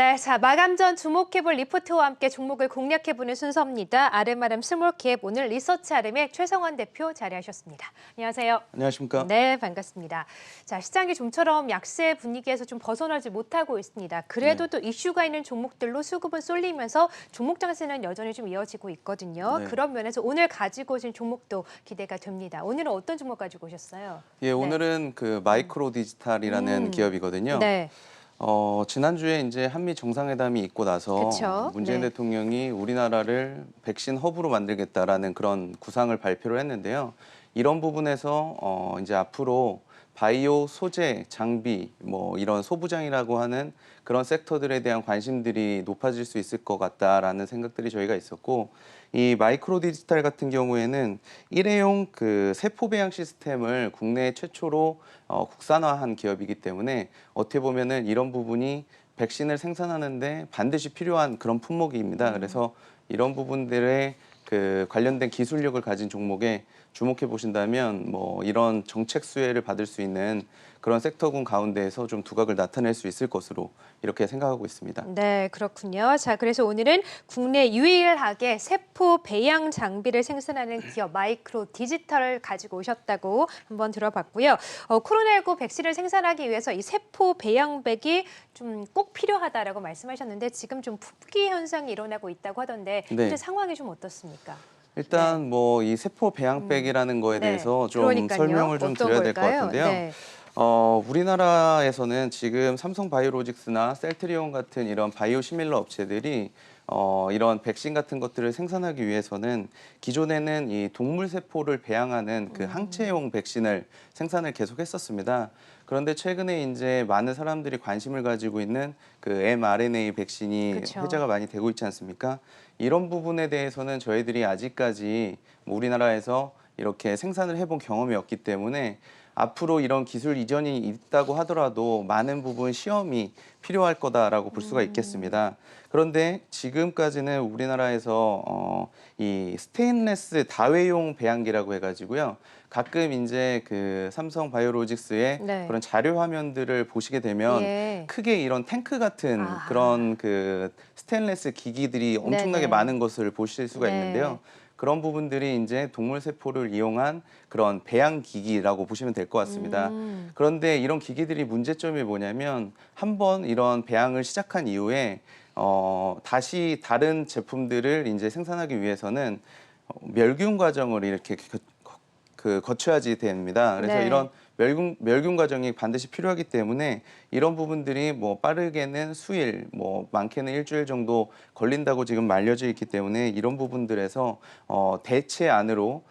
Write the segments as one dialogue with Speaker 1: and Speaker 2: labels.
Speaker 1: 네, 자 마감 전 주목해볼 리포트와 함께 종목을 공략해보는 순서입니다. RM 스몰캡 오늘 리서치 RM의 최성원 대표 자리하셨습니다. 안녕하세요.
Speaker 2: 안녕하십니까?
Speaker 1: 네, 반갑습니다. 자, 시장이 좀처럼 약세 분위기에서 좀 벗어나지 못하고 있습니다. 그래도
Speaker 2: 네.
Speaker 1: 또 이슈가 있는 종목들로 수급은 쏠리면서 종목 장세는 여전히 좀 이어지고 있거든요.
Speaker 2: 네.
Speaker 1: 그런 면에서 오늘 가지고 오신 종목도 기대가 됩니다. 오늘은 어떤 종목 가지고 오셨어요?
Speaker 2: 예,
Speaker 1: 네.
Speaker 2: 오늘은 그 마이크로 디지털이라는 기업이거든요.
Speaker 1: 네,
Speaker 2: 지난주에 이제 한미 정상회담이 있고 나서
Speaker 1: 그렇죠.
Speaker 2: 문재인
Speaker 1: 네.
Speaker 2: 대통령이 우리나라를 백신 허브로 만들겠다라는 그런 구상을 발표를 했는데요. 이런 부분에서 이제 앞으로 바이오 소재, 장비, 뭐 이런 소부장이라고 하는 그런 섹터들에 대한 관심들이 높아질 수 있을 것 같다라는 생각들이 저희가 있었고, 이 마이크로 디지털 같은 경우에는 일회용 그 세포 배양 시스템을 국내 최초로 국산화한 기업이기 때문에 어떻게 보면은 이런 부분이 백신을 생산하는데 반드시 필요한 그런 품목입니다. 그래서 이런 부분들에 그 관련된 기술력을 가진 종목에 주목해 보신다면 뭐 이런 정책 수혜를 받을 수 있는 그런 섹터군 가운데에서 좀 두각을 나타낼 수 있을 것으로 이렇게 생각하고 있습니다.
Speaker 1: 네, 그렇군요. 자, 그래서 오늘은 국내 유일하게 세포 배양 장비를 생산하는 기업 마이크로 디지털을 가지고 오셨다고 한번 들어봤고요. 코로나19 백신을 생산하기 위해서 이 세포 배양백이 좀 꼭 필요하다라고 말씀하셨는데 지금 좀 품귀 현상이 일어나고 있다고 하던데
Speaker 2: 네.
Speaker 1: 현재 상황이 좀 어떻습니까?
Speaker 2: 일단 뭐 이 세포 배양백이라는 거에
Speaker 1: 네,
Speaker 2: 대해서 좀
Speaker 1: 그러니까요.
Speaker 2: 설명을 좀
Speaker 1: 어떤
Speaker 2: 드려야 될 것
Speaker 1: 걸까요?
Speaker 2: 같은데요.
Speaker 1: 네.
Speaker 2: 우리나라에서는 지금 삼성바이오로직스나 셀트리온 같은 이런 바이오 시밀러 업체들이 이런 백신 같은 것들을 생산하기 위해서는 기존에는 이 동물 세포를 배양하는 그 항체용 백신을 생산을 계속했었습니다. 그런데 최근에 이제 많은 사람들이 관심을 가지고 있는 그 mRNA 백신이
Speaker 1: 그쵸.
Speaker 2: 회자가 많이 되고 있지 않습니까? 이런 부분에 대해서는 저희들이 아직까지 뭐 우리나라에서 이렇게 생산을 해본 경험이 없기 때문에 앞으로 이런 기술 이전이 있다고 하더라도 많은 부분 시험이 필요할 거다라고 볼 수가 있겠습니다. 그런데 지금까지는 우리나라에서 이 스테인레스 다회용 배양기라고 해가지고요. 가끔 이제 그 삼성 바이오로직스의
Speaker 1: 네.
Speaker 2: 그런 자료 화면들을 보시게 되면
Speaker 1: 예.
Speaker 2: 크게 이런 탱크 같은
Speaker 1: 아하.
Speaker 2: 그런 그 스테인레스 기기들이 엄청나게
Speaker 1: 네네.
Speaker 2: 많은 것을 보실 수가
Speaker 1: 네.
Speaker 2: 있는데요. 그런 부분들이 이제 동물 세포를 이용한 그런 배양 기기라고 보시면 될 것 같습니다. 그런데 이런 기기들이 문제점이 뭐냐면 한번 이런 배양을 시작한 이후에 다시 다른 제품들을 이제 생산하기 위해서는 멸균 과정을 이렇게 거쳐야지 됩니다. 그래서
Speaker 1: 네.
Speaker 2: 이런 멸균 과정이 반드시 필요하기 때문에 이런 부분들이 뭐 빠르게는 수일, 뭐 많게는 일주일 정도 걸린다고 지금 알려져 있기 때문에 이런 부분들에서 대체 안으로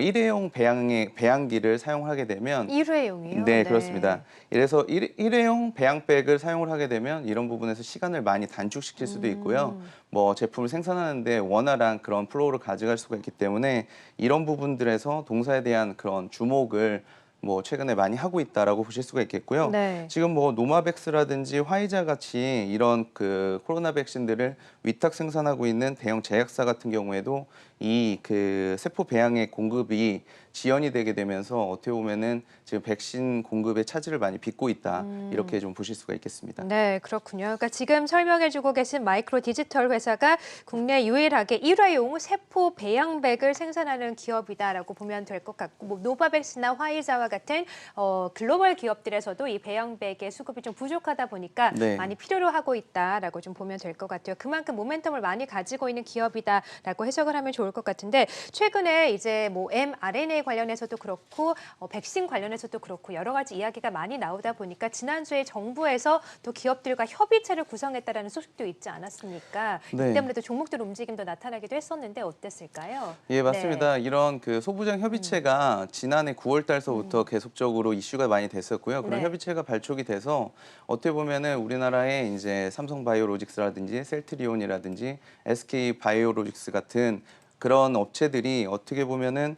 Speaker 2: 일회용 배양기를 사용하게 되면
Speaker 1: 일회용이요?
Speaker 2: 네,
Speaker 1: 네.
Speaker 2: 그렇습니다. 이래서 일회용 배양백을 사용을 하게 되면 이런 부분에서 시간을 많이 단축시킬 수도 있고요. 뭐 제품을 생산하는데 원활한 그런 플로우를 가져갈 수가 있기 때문에 이런 부분들에서 동사에 대한 그런 주목을 뭐 최근에 많이 하고 있다라고 보실 수가 있겠고요.
Speaker 1: 네.
Speaker 2: 지금 뭐 노마백스라든지 화이자 같이 이런 그 코로나 백신들을 위탁 생산하고 있는 대형 제약사 같은 경우에도 이 그 세포 배양의 공급이 지연이 되게 되면서 어떻게 보면은 지금 백신 공급의 차질을 많이 빚고 있다. 이렇게 좀 보실 수가 있겠습니다.
Speaker 1: 네, 그렇군요. 그러니까 지금 설명해주고 계신 마이크로 디지털 회사가 국내 유일하게 일회용 세포 배양백을 생산하는 기업이다라고 보면 될 것 같고, 뭐 노바백스나 화이자와 같은 글로벌 기업들에서도 이 배양백의 수급이 좀 부족하다 보니까
Speaker 2: 네.
Speaker 1: 많이 필요로 하고 있다라고 좀 보면 될 것 같아요. 그만큼 모멘텀을 많이 가지고 있는 기업이다라고 해석을 하면 좋을 것 같은데 최근에 이제 뭐 mRNA 관련해서도 그렇고 백신 관련해서도 그렇고 여러 가지 이야기가 많이 나오다 보니까 지난주에 정부에서 또 기업들과 협의체를 구성했다라는 소식도 있지 않았습니까?
Speaker 2: 네.
Speaker 1: 이 때문에 또 종목들 움직임도 나타나기도 했었는데 어땠을까요?
Speaker 2: 예,
Speaker 1: 네.
Speaker 2: 맞습니다. 이런 그 소부장 협의체가 지난해 9월 달서부터 계속적으로 이슈가 많이 됐었고요. 그런
Speaker 1: 네.
Speaker 2: 협의체가 발족이 돼서 어떻게 보면은 우리나라의 이제 삼성바이오로직스라든지 셀트리온이라든지 SK바이오로직스 같은 그런 업체들이 어떻게 보면은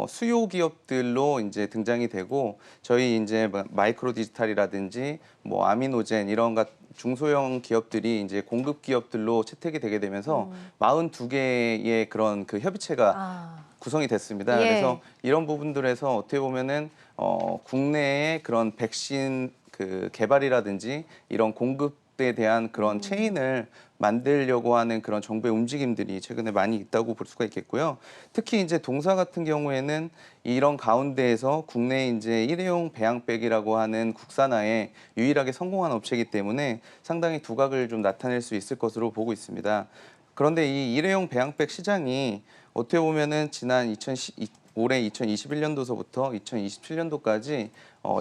Speaker 2: 수요 기업들로 이제 등장이 되고 저희 이제 마이크로 디지털이라든지 뭐 아미노젠 이런 중소형 기업들이 이제 공급 기업들로 채택이 되게 되면서 42개의 그런 그 협의체가
Speaker 1: 아,
Speaker 2: 구성이 됐습니다.
Speaker 1: 예.
Speaker 2: 그래서 이런 부분들에서 어떻게 보면은 국내의 그런 백신 그 개발이라든지 이런 공급 종목에 대한 그런 체인을 만들려고 하는 그런 정부의 움직임들이 최근에 많이 있다고 볼 수가 있겠고요. 특히 이제 동사 같은 경우에는 이런 가운데에서 국내 이제 일회용 배양백이라고 하는 국산화에 유일하게 성공한 업체이기 때문에 상당히 두각을 좀 나타낼 수 있을 것으로 보고 있습니다. 그런데 이 일회용 배양백 시장이 어떻게 보면은 지난 올해 2021년도서부터 2027년도까지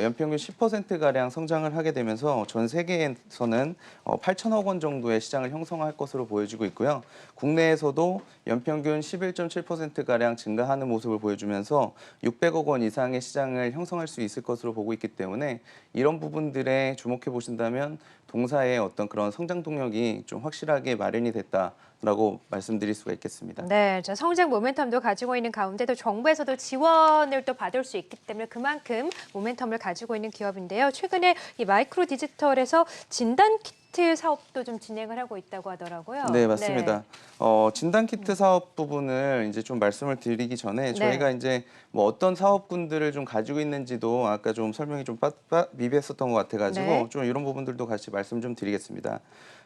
Speaker 2: 연평균 10%가량 성장을 하게 되면서 전 세계에서는 8천억 원 정도의 시장을 형성할 것으로 보여지고 있고요. 국내에서도 연평균 11.7%가량 증가하는 모습을 보여주면서 600억 원 이상의 시장을 형성할 수 있을 것으로 보고 있기 때문에 이런 부분들에 주목해 보신다면 동사의 어떤 그런 성장 동력이 좀 확실하게 마련이 됐다라고 말씀드릴 수가 있겠습니다.
Speaker 1: 네, 자, 성장 모멘텀도 가지고 있는 가운데 또 정부에서도 지원을 또 받을 수 있기 때문에 그만큼 모멘텀을 가지고 있는 기업인데요. 최근에 이 마이크로 디지털에서 진단 키트 사업도 좀 진행을 하고 있다고 하더라고요.
Speaker 2: 네, 맞습니다. 진단키트 사업 부분을 이제 좀 말씀을 드리기 전에 저희가 이제 뭐 어떤 사업군들을 좀 가지고 있는지도 아까 좀 설명이 좀 미비했었던 것 같아가지고
Speaker 1: 네.
Speaker 2: 좀 이런 부분들도 같이 말씀 좀 드리겠습니다.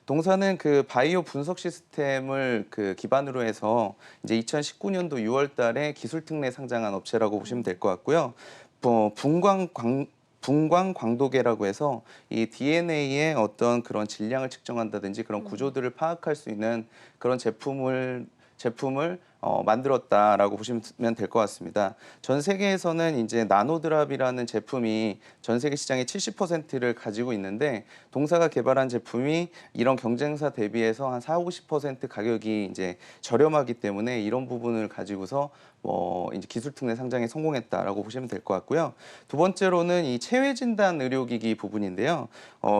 Speaker 2: 동사는 그 바이오 분석 시스템을 그 기반으로 해서 이제 2019년도 6월 달에 기술 특례 상장한 업체라고 보시면 될 것 같고요. 분광 광도계라고 해서 이 DNA의 어떤 그런 질량을 측정한다든지 그런 구조들을 파악할 수 있는 그런 제품을 만들었다라고 보시면 될 것 같습니다. 전 세계에서는 이제 나노드랍이라는 제품이 전 세계 시장의 70%를 가지고 있는데 동사가 개발한 제품이 이런 경쟁사 대비해서 한 50% 가격이 이제 저렴하기 때문에 이런 부분을 가지고서 이제 기술 특례 상장에 성공했다라고 보시면 될 것 같고요. 두 번째로는 이 체외 진단 의료기기 부분인데요.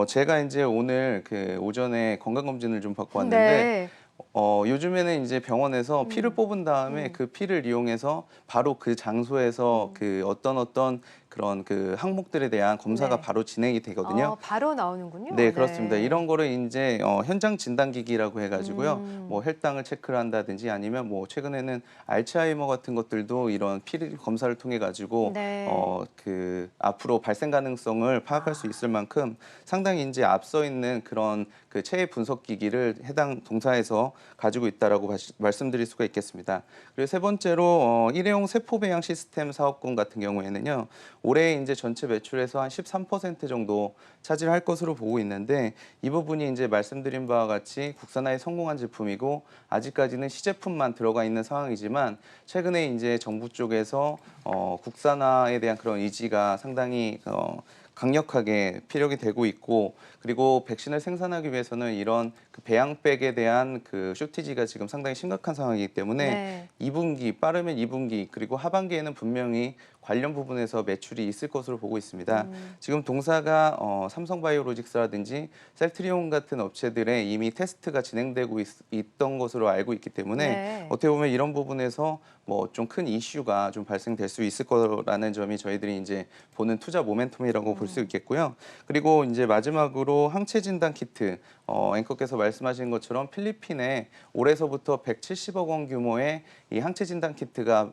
Speaker 2: 제가 이제 오늘 그 오전에 건강검진을 좀 받고 왔는데
Speaker 1: 네.
Speaker 2: 요즘에는 이제 병원에서 피를 뽑은 다음에 그 피를 이용해서 바로 그 장소에서 그 어떤 그런 그 항목들에 대한 검사가
Speaker 1: 네.
Speaker 2: 바로 진행이 되거든요.
Speaker 1: 바로 나오는군요.
Speaker 2: 네, 그렇습니다.
Speaker 1: 네.
Speaker 2: 이런 거를 이제 현장 진단기기라고 해가지고요. 뭐
Speaker 1: 음.
Speaker 2: 혈당을 체크를 한다든지 아니면 뭐 최근에는 알츠하이머 같은 것들도 이런 피 검사를 통해 가지고
Speaker 1: 네.
Speaker 2: 그 앞으로 발생 가능성을 파악할 수 있을 만큼 상당히 이제 앞서 있는 그런 그 체외 분석 기기를 해당 동사에서 가지고 있다라고 말씀드릴 수가 있겠습니다. 그리고 세 번째로 일회용 세포 배양 시스템 사업군 같은 경우에는요. 올해 이제 전체 매출에서 한 13% 정도 차지할 것으로 보고 있는데 이 부분이 이제 말씀드린 바와 같이 국산화에 성공한 제품이고 아직까지는 시제품만 들어가 있는 상황이지만 최근에 이제 정부 쪽에서 국산화에 대한 그런 의지가 상당히 강력하게 피력이 되고 있고 그리고 백신을 생산하기 위해서는 이런 그 배양백에 대한 그 쇼티지가 지금 상당히 심각한 상황이기 때문에
Speaker 1: 네.
Speaker 2: 2분기 빠르면 2분기 그리고 하반기에는 분명히 관련 부분에서 매출이 있을 것으로 보고 있습니다. 지금 동사가 삼성바이오로직스라든지 셀트리온 같은 업체들의 이미 테스트가 진행되고 있던 것으로 알고 있기 때문에
Speaker 1: 네.
Speaker 2: 어떻게 보면 이런 부분에서 뭐 좀 큰 이슈가 좀 발생될 수 있을 거라는 점이 저희들이 이제 보는 투자 모멘텀이라고 볼 수 있겠고요. 그리고 이제 마지막으로 항체 진단 키트 앵커께서 말씀하신 것처럼 필리핀에 올해서부터 170억 원 규모의 이 항체 진단 키트가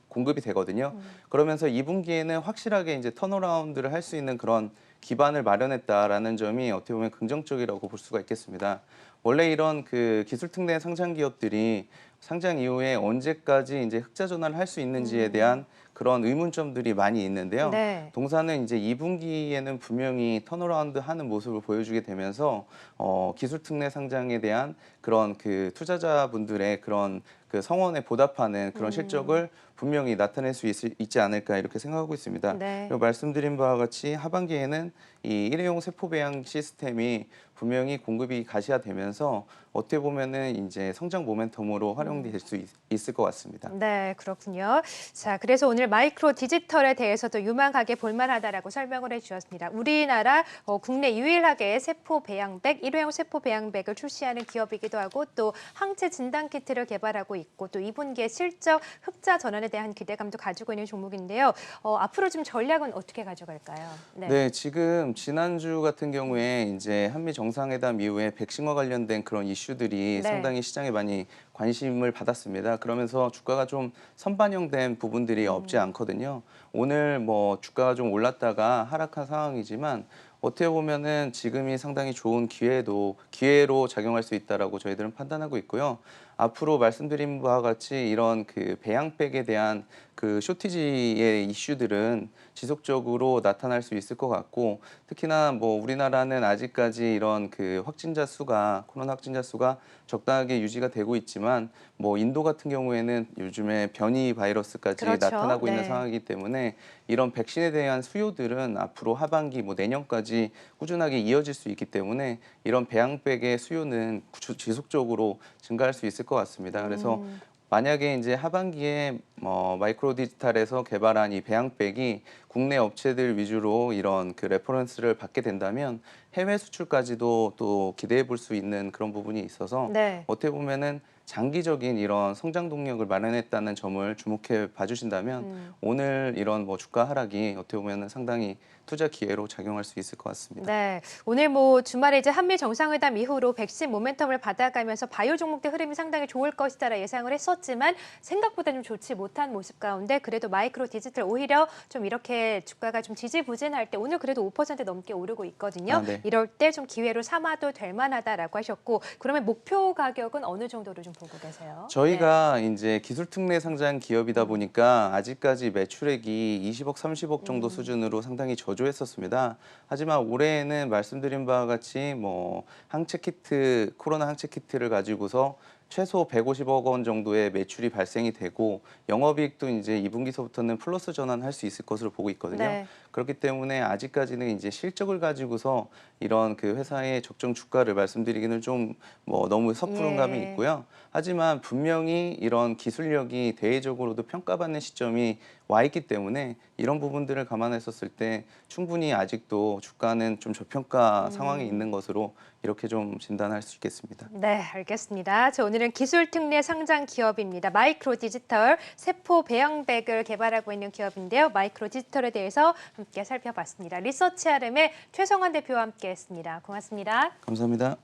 Speaker 2: 공급이 되거든요. 그러면서 2분기에는 확실하게 이제 턴어라운드를 할 수 있는 그런 기반을 마련했다라는 점이 어떻게 보면 긍정적이라고 볼 수가 있겠습니다. 원래 이런 그 기술 특례 상장 기업들이 상장 이후에 언제까지 이제 흑자 전환을 할 수 있는지에 대한 그런 의문점들이 많이 있는데요.
Speaker 1: 네.
Speaker 2: 동사는 이제 2분기에는 분명히 턴어라운드 하는 모습을 보여주게 되면서 기술 특례 상장에 대한 그런 그 투자자분들의 그런 그 성원에 보답하는 그런 실적을 분명히 나타낼 수 있지 않을까 이렇게 생각하고 있습니다.
Speaker 1: 네.
Speaker 2: 그리고 말씀드린 바와 같이 하반기에는 이 일회용 세포 배양 시스템이 분명히 공급이 가시화되면서 어떻게 보면은 이제 성장 모멘텀으로 활용될 수 있을 것 같습니다.
Speaker 1: 네, 그렇군요. 자, 그래서 오늘 마이크로 디지털에 대해서도 유망하게 볼만하다라고 설명을 해주셨습니다. 우리나라 국내 유일하게 세포 배양백, 일회용 세포 배양백을 출시하는 기업이기도 하고 또 항체 진단 키트를 개발하고 있고 또 2분기에 실적 흑자 전환에 대한 기대감도 가지고 있는 종목인데요. 앞으로 좀 전략은 어떻게 가져갈까요?
Speaker 2: 네, 지금 지난주 같은 경우에 이제 한미 정상회담 이후에 백신과 관련된 그런 이슈들이
Speaker 1: 네.
Speaker 2: 상당히 시장에 많이 관심을 받았습니다. 그러면서 주가가 좀 선반영된 부분들이 없지 않거든요. 오늘 뭐 주가가 좀 올랐다가 하락한 상황이지만 어떻게 보면은 지금이 상당히 좋은 기회로 작용할 수 있다라고 저희들은 판단하고 있고요. 앞으로 말씀드린 바와 같이 이런 그 배양백에 대한 그 쇼티지의 이슈들은 지속적으로 나타날 수 있을 것 같고, 특히나 뭐 우리나라는 아직까지 이런 그 코로나 확진자 수가 적당하게 유지가 되고 있지만, 뭐 인도 같은 경우에는 요즘에 변이 바이러스까지
Speaker 1: 그렇죠.
Speaker 2: 나타나고 있는
Speaker 1: 네.
Speaker 2: 상황이기 때문에 이런 백신에 대한 수요들은 앞으로 하반기 뭐 내년까지 꾸준하게 이어질 수 있기 때문에 이런 배양백의 수요는 지속적으로 증가할 수 있을 것 같습니다. 그래서 만약에 이제 하반기에 마이크로 디지털에서 개발한 이 배양백이 국내 업체들 위주로 이런 그 레퍼런스를 받게 된다면 해외 수출까지도 또 기대해 볼 수 있는 그런 부분이 있어서
Speaker 1: 네.
Speaker 2: 어떻게 보면은 장기적인 이런 성장 동력을 마련했다는 점을 주목해 봐주신다면 오늘 이런 뭐 주가 하락이 어떻게 보면은 상당히 투자 기회로 작용할 수 있을 것 같습니다.
Speaker 1: 네, 오늘 뭐 주말에 이제 한미 정상회담 이후로 백신 모멘텀을 받아가면서 바이오 종목들 흐름이 상당히 좋을 것이다라 예상을 했었지만 생각보다 좀 좋지 못한 모습 가운데 그래도 마이크로 디지털 오히려 좀 이렇게 주가가 좀 지지부진할 때 오늘 그래도 5% 넘게 오르고 있거든요.
Speaker 2: 아, 네.
Speaker 1: 이럴 때 좀 기회로 삼아도 될 만하다라고 하셨고 그러면 목표 가격은 어느 정도로 좀 보고 계세요?
Speaker 2: 저희가 이제 기술 특례 상장 기업이다 보니까 아직까지 매출액이 20억, 30억 정도 수준으로 상당히 저조했었습니다. 하지만 올해에는 말씀드린 바와 같이 뭐 코로나 항체 키트를 가지고서 최소 150억 원 정도의 매출이 발생이 되고 영업이익도 이제 2분기서부터는 플러스 전환할 수 있을 것으로 보고 있거든요.
Speaker 1: 네.
Speaker 2: 그렇기 때문에 아직까지는 이제 실적을 가지고서 이런 그 회사의 적정 주가를 말씀드리기는 좀 뭐 너무 섣부른 감이
Speaker 1: 예.
Speaker 2: 있고요. 하지만 분명히 이런 기술력이 대외적으로도 평가받는 시점이 와 있기 때문에 이런 부분들을 감안했었을 때 충분히 아직도 주가는 좀 저평가 상황에 있는 것으로 이렇게 좀 진단할 수 있겠습니다.
Speaker 1: 네, 알겠습니다. 오늘은 기술 특례 상장 기업입니다. 마이크로 디지털 세포 배양백을 개발하고 있는 기업인데요. 마이크로 디지털에 대해서 함께 살펴봤습니다. 리서치 RM의 최성환 대표와 함께했습니다. 고맙습니다.
Speaker 2: 감사합니다.